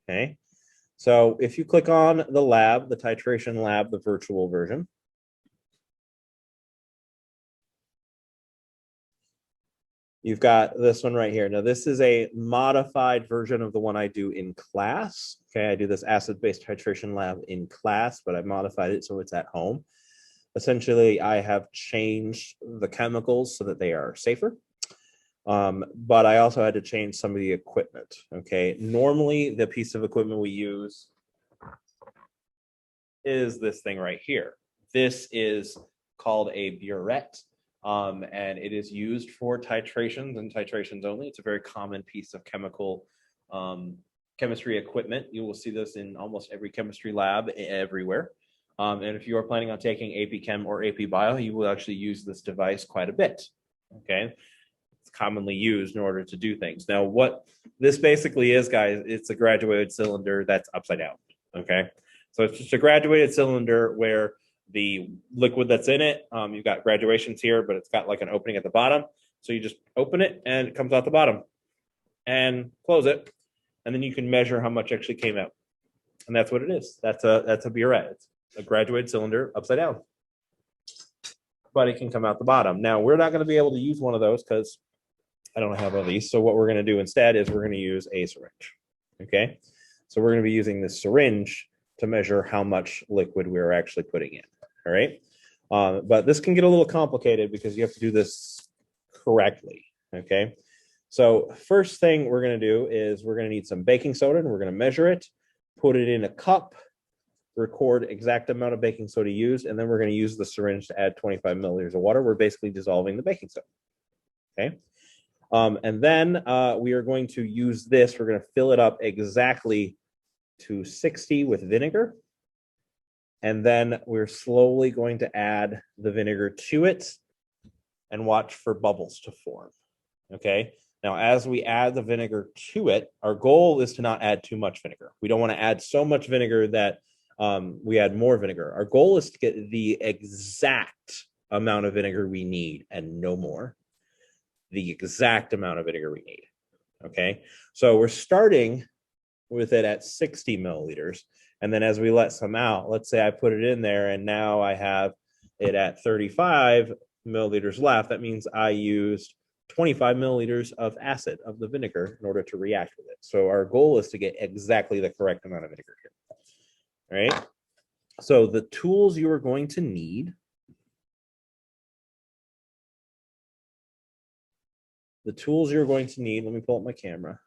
Okay. So if you click on the lab, the Titration Lab, the virtual version, you've got this one right here. Now, this is a modified version of the one I do in class. Okay, I do this acid-base titration lab in class, but I modified it so it's at home. Essentially, I have changed the chemicals so that they are safer. But I also had to change some of the equipment. Okay, normally the piece of equipment we use is this thing right here. This is called a burette, and it is used for titrations and titrations only. It's a very common piece of chemistry equipment. You will see this in almost every chemistry lab everywhere. And if you are planning on taking AP Chem or AP Bio, you will actually use this device quite a bit. Okay, it's commonly used in order to do things. Now, what this basically is, guys, it's a graduated cylinder that's upside down. Okay, so it's just a graduated cylinder where the liquid that's in it, you've got graduations here, but it's got like an opening at the bottom. So you just open it and it comes out the bottom and close it. And then you can measure how much actually came out. And that's what it is. That's a burette. It's a graduated cylinder upside down. But it can come out the bottom. Now, we're not going to be able to use one of those because I don't have one of these. So what we're going to do instead is we're going to use a syringe. Okay. So we're going to be using this syringe to measure how much liquid we're actually putting in. All right. But this can get a little complicated because you have to do this correctly. Okay. So first thing we're going to do is we're going to need some baking soda, and we're going to measure it, put it in a cup, record exact amount of baking soda used, and then we're going to use the syringe to add 25 milliliters of water. We're basically dissolving the baking soda. Okay. And then we are going to use this. We're going to fill it up exactly to 60 with vinegar. And then we're slowly going to add the vinegar to it and watch for bubbles to form. Okay. Now, as we add the vinegar to it, our goal is to not add too much vinegar. We don't want to add so much vinegar that we add more vinegar. Our goal is to get the exact amount of vinegar we need and no more. The exact amount of vinegar we need. Okay. So we're starting with it at 60 milliliters. And then as we let some out, let's say I put it in there and now I have it at 35 milliliters left. That means I used 25 milliliters of acid of the vinegar in order to react with it. So our goal is to get exactly the correct amount of vinegar here. All right. So the tools you are going to need. The tools you're going to need, let me pull up my camera.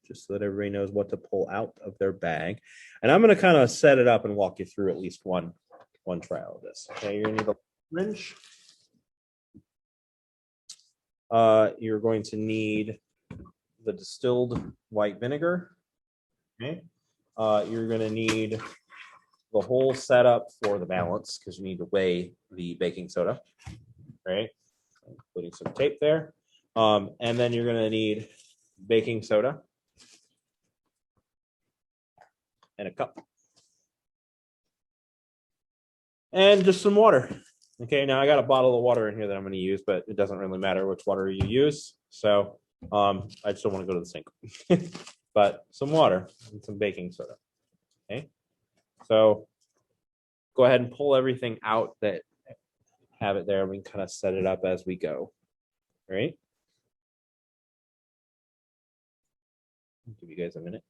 Just so that everybody knows what to pull out of their bag. And I'm going to kind of set it up and walk you through at least one trial of this. Okay, you're going to need a syringe. You're going to need the distilled white vinegar. Okay. You're going to need the whole setup for the balance because you need to weigh the baking soda. Right. Putting some tape there. And then you're going to need baking soda and a cup. And just some water. Okay, now I got a bottle of water in here that I'm going to use, but it doesn't really matter which water you use. So I just don't want to go to the sink. But some water and some baking soda. Okay, so go ahead and pull everything out that have it there. We can kind of set it up as we go. All right. I'll give you guys a minute.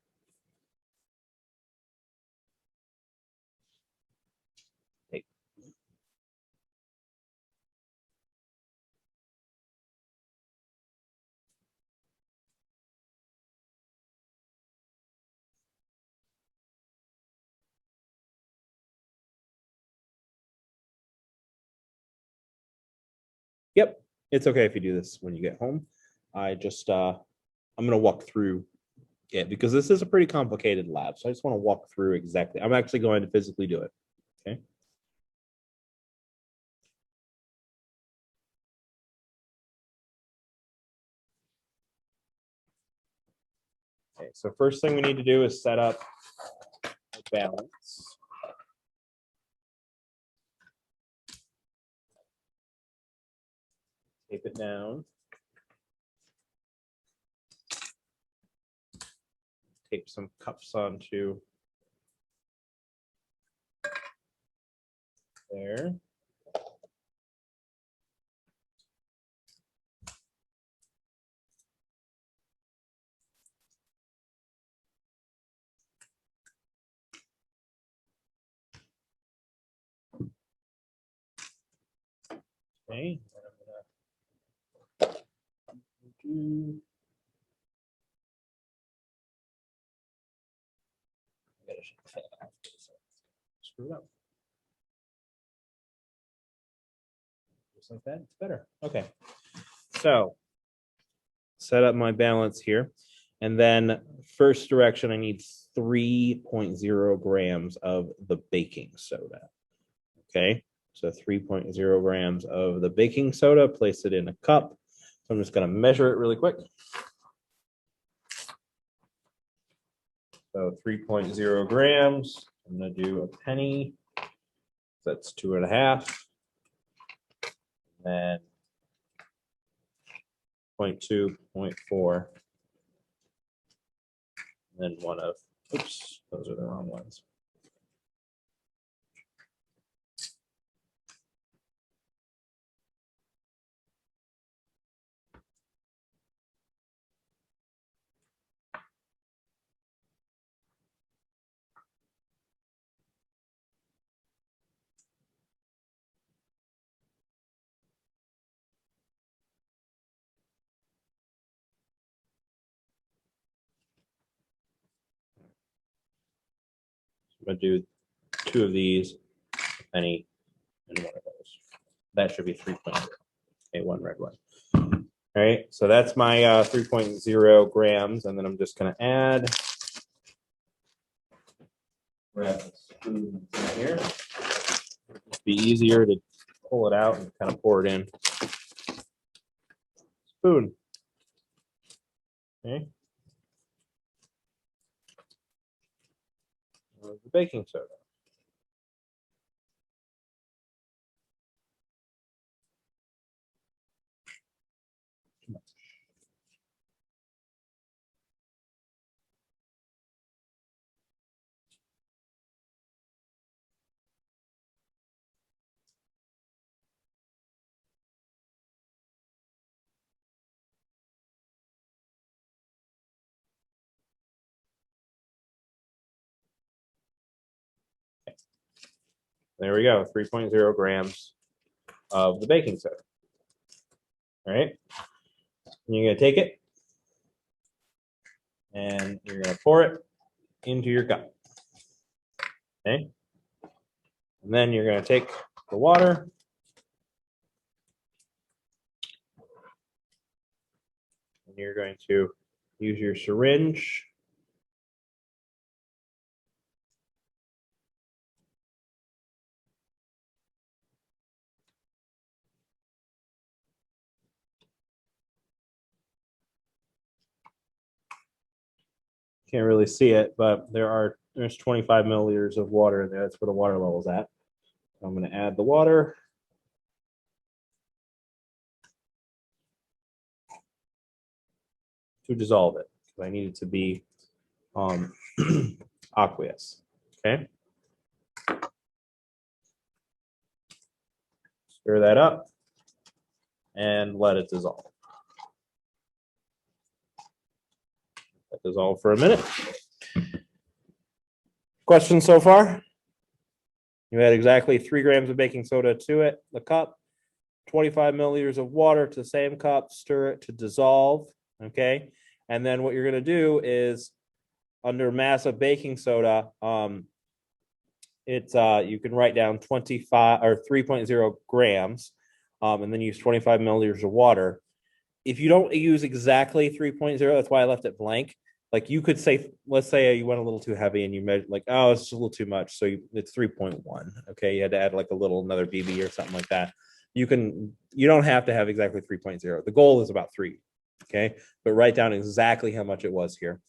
Yep, it's okay if you do this when you get home. I just I'm gonna walk through it because this is a pretty complicated lab. So I just want to walk through exactly. I'm actually going to physically do it. Okay. Okay, so first thing we need to do is set up a balance. Tape it down. tape some cups onto there. Okay. Screw it up. Just like that, it's better. Okay. So set up my balance here. And then first direction, I need 3.0 grams of the baking soda. Okay. So 3.0 grams of the baking soda, place it in a cup. So I'm just going to measure it really quick. So 3.0 grams. I'm going to do a penny. That's 2.5. Then 0.2, 0.4. And then one of, oops, those are the wrong ones. I'm going to do 2 of these, a penny, and one of those. That should be 3.0. Okay, one red one. All right, so that's my 3.0 grams, and then I'm just going to add. Grab a spoon here. It'd be easier to pull it out and kind of pour it in. Spoon. Okay. The baking soda. There we go, 3.0 grams of the baking soda. All right, and you're gonna take it and you're gonna pour it into your cup. Okay, and then you're gonna take the water and you're going to use your syringe. Can't really see it, but there's 25 milliliters of water in there. That's where the water level is at. So I'm going to add the water. To dissolve it, because I need it to be aqueous. Okay. Stir that up and let it dissolve. Let it dissolve for a minute. Questions so far? You add exactly 3 grams of baking soda to it, the cup, 25 milliliters of water to the same cup, stir it to dissolve. Okay. And then what you're going to do is under mass of baking soda, you can write down 25 or 3.0 grams, and then use 25 milliliters of water. If you don't use exactly 3.0, that's why I left it blank. Like you could say, let's say you went a little too heavy and you measured like, oh, it's just a little too much. So it's 3.1. Okay. You had to add like another BB or something like that. You don't have to have exactly 3.0. The goal is about 3. Okay. But write down exactly how much it was here.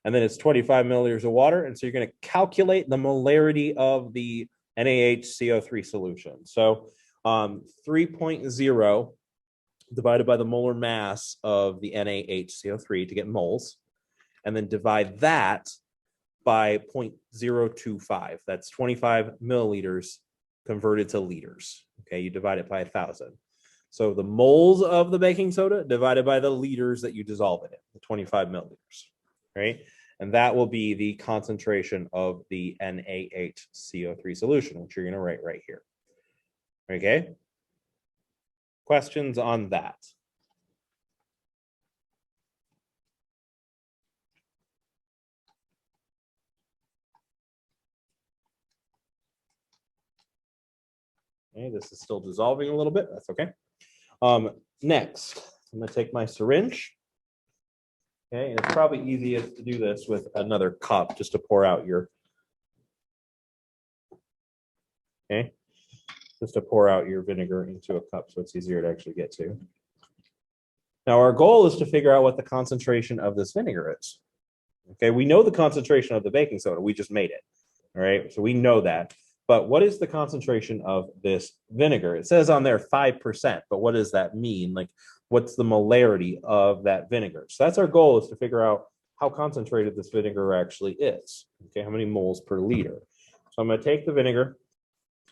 And then it's 25 milliliters of water. And so you're going to calculate the molarity of the NaHCO3 solution. So 3.0 divided by the molar mass of the NaHCO3 to get moles. and then divide that by 0.025. That's 25 milliliters converted to liters. Okay, you divide it by 1,000. So the moles of the baking soda divided by the liters that you dissolve it in, the 25 milliliters, right? And that will be the concentration of the NaHCO3 solution, which you're going to write right here. Okay? Questions on that? Okay, this is still dissolving a little bit. That's okay. Next, I'm going to take my syringe. Okay, and it's probably easiest to do this with another cup just to pour out your, okay, just to pour out your vinegar into a cup so it's easier to actually get to. Now, our goal is to figure out what the concentration of this vinegar is. Okay, we know the concentration of the baking soda. We just made it. All right, so we know that. But what is the concentration of this vinegar? It says on there 5%, but what does that mean? Like, what's the molarity of that vinegar? So that's our goal, is to figure out how concentrated this vinegar actually is. Okay, how many moles per liter? So I'm going to take the vinegar,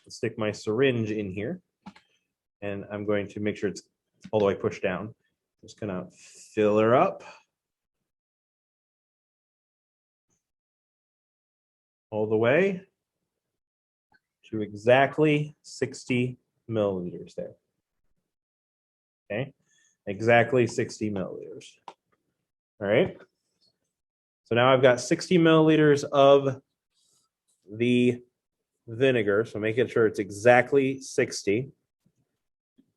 stick my syringe in here, and I'm going to make sure it's all the way pushed down. Just gonna fill her up all the way to exactly 60 milliliters there. Okay, exactly 60 milliliters. All right. So now I've got 60 milliliters of the vinegar. So making sure it's exactly 60.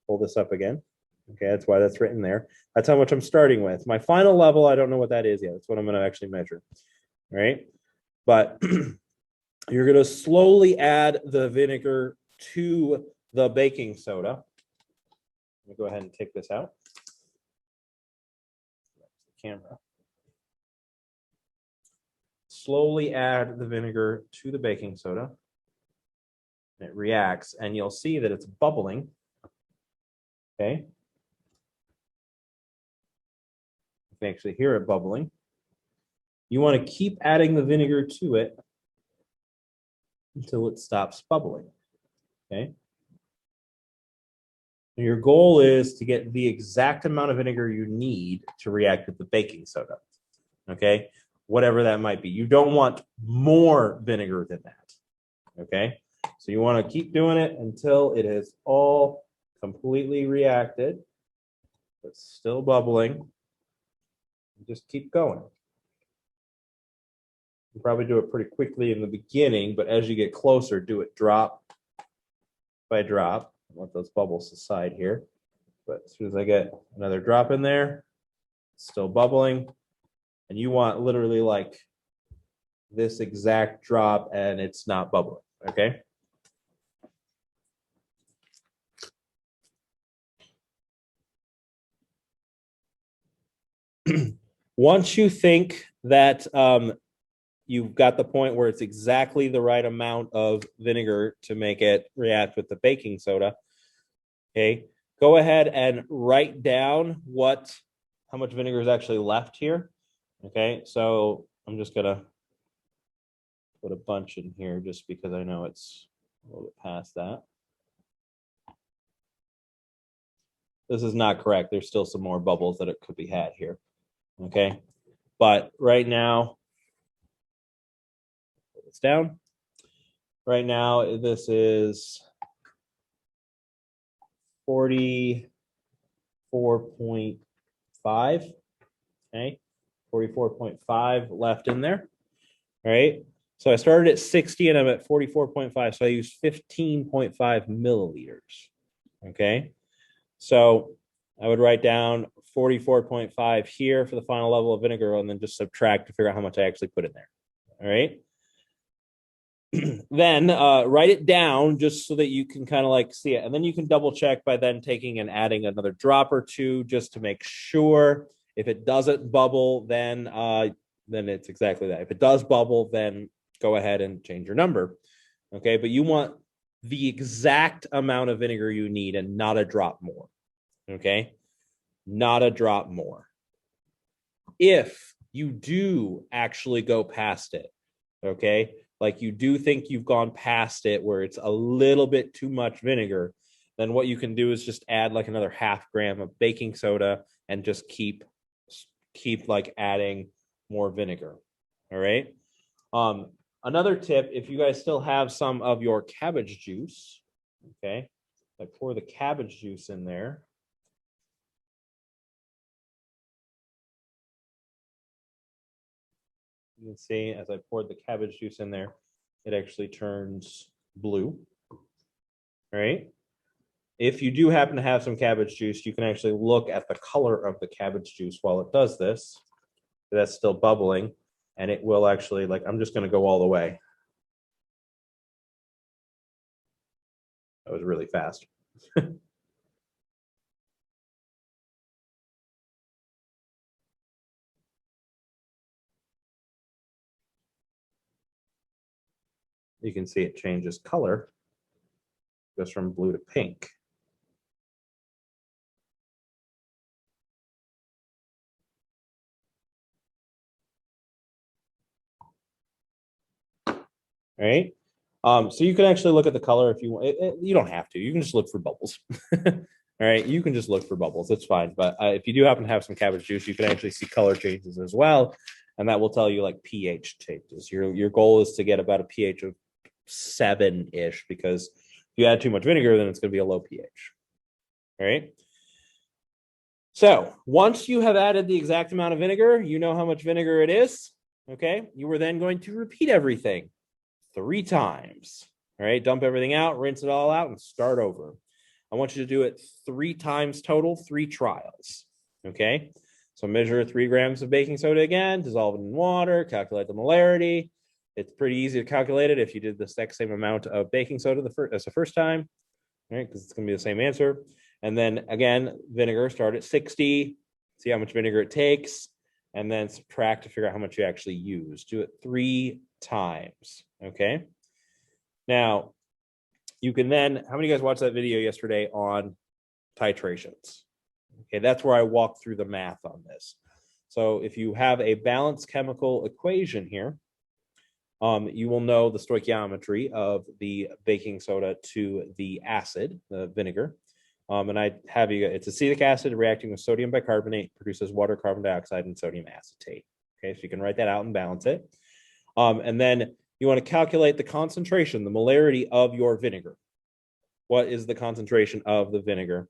Pull this up again. Okay, that's why that's written there. That's how much I'm starting with. My final level, I don't know what that is yet. That's what I'm going to actually measure. All right. But you're going to slowly add the vinegar to the baking soda. Let me go ahead and take this out. The camera. Slowly add the vinegar to the baking soda. And it reacts, and you'll see that it's bubbling. Okay. You can actually hear it bubbling. You want to keep adding the vinegar to it until it stops bubbling. Okay. And your goal is to get the exact amount of vinegar you need to react with the baking soda. Okay. Whatever that might be. You don't want more vinegar than that. Okay. So you want to keep doing it until it is all completely reacted, but still bubbling. Just keep going. You probably do it pretty quickly in the beginning, but as you get closer, do it drop by drop. Let those bubbles subside here. But as soon as I get another drop in there, it's still bubbling. And you want literally like this exact drop, and it's not bubbling, okay? Once you think that you've got the point where it's exactly the right amount of vinegar to make it react with the baking soda, okay, go ahead and write down how much vinegar is actually left here. Okay, so I'm just gonna put a bunch in here just because I know it's a little bit past that. This is not correct. There's still some more bubbles that it could be had here. Okay, but right now, put this down. Right now, this is 44.5. Okay, 44.5 left in there. All right. So I started at 60 and I'm at 44.5. So I used 15.5 milliliters. Okay. So I would write down 44.5 here for the final level of vinegar and then just subtract to figure out how much I actually put in there. All right. Then write it down just so that you can kind of like see it. And then you can double check by then taking and adding another drop or two just to make sure. If it doesn't bubble, then it's exactly that. If it does bubble, then go ahead and change your number. Okay, but you want the exact amount of vinegar you need and not a drop more. Okay, not a drop more. If you do actually go past it. Okay. Like you do think you've gone past it where it's a little bit too much vinegar, then what you can do is just add like another half gram of baking soda and just keep like adding more vinegar. All right. Another tip, if you guys still have some of your cabbage juice, okay, I pour the cabbage juice in there. You can see as I poured the cabbage juice in there, it actually turns blue. All right. If you do happen to have some cabbage juice, you can actually look at the color of the cabbage juice while it does this. That's still bubbling, and it will actually, like, I'm just going to go all the way. That was really fast. You can see it changes color, goes from blue to pink. All right. So you can actually look at the color if you want. You don't have to. You can just look for bubbles. All right. You can just look for bubbles. It's fine. But if you do happen to have some cabbage juice, you can actually see color changes as well. And that will tell you like pH changes. Your goal is to get about a pH of 7-ish, because if you add too much vinegar, then it's going to be a low pH. All right. So once you have added the exact amount of vinegar, you know how much vinegar it is. Okay. You are then going to repeat everything 3 times. All right. Dump everything out, rinse it all out, and start over. I want you to do it 3 times total, 3 trials. Okay. So measure 3 grams of baking soda again, dissolve it in water, calculate the molarity. It's pretty easy to calculate it if you did the exact same amount of baking soda as the first time, right? Because it's going to be the same answer. And then again, vinegar, start at 60, see how much vinegar it takes, and then subtract to figure out how much you actually use. Do it 3 times, okay? Now, you can then, how many of you guys watched that video yesterday on titrations? Okay, that's where I walk through the math on this. So if you have a balanced chemical equation here, you will know the stoichiometry of the baking soda to the acid, the vinegar. And I have you, it's acetic acid reacting with sodium bicarbonate, produces water, carbon dioxide, and sodium acetate. Okay, so you can write that out and balance it. And then you want to calculate the concentration, the molarity of your vinegar. What is the concentration of the vinegar?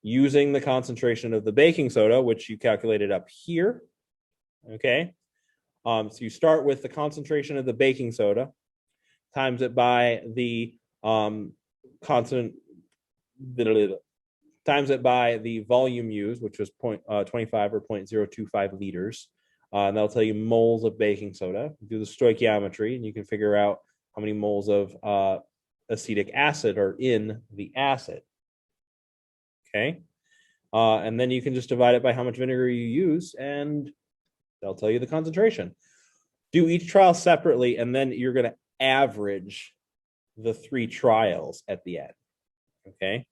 Using the concentration of the baking soda, which you calculated up here. Okay. So you start with the concentration of the baking soda, times it by the times it by the volume used, which was 0.25 or 0.025 liters. And that'll tell you moles of baking soda. Do the stoichiometry, and you can figure out how many moles of acetic acid are in the acid. Okay. And then you can just divide it by how much vinegar you use, and they'll tell you the concentration. Do each trial separately, and then you're going to average the 3 trials at the end. Okay.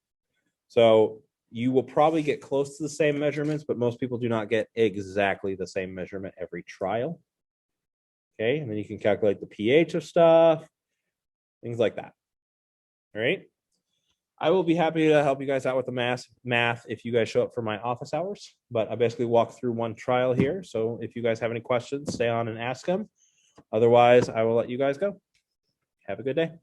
So you will probably get close to the same measurements, but most people do not get exactly the same measurement every trial. Okay. And then you can calculate the pH of stuff, things like that. All right. I will be happy to help you guys out with the math if you guys show up for my office hours, but I basically walk through one trial here. So if you guys have any questions, stay on and ask them. Otherwise, I will let you guys go. Have a good day.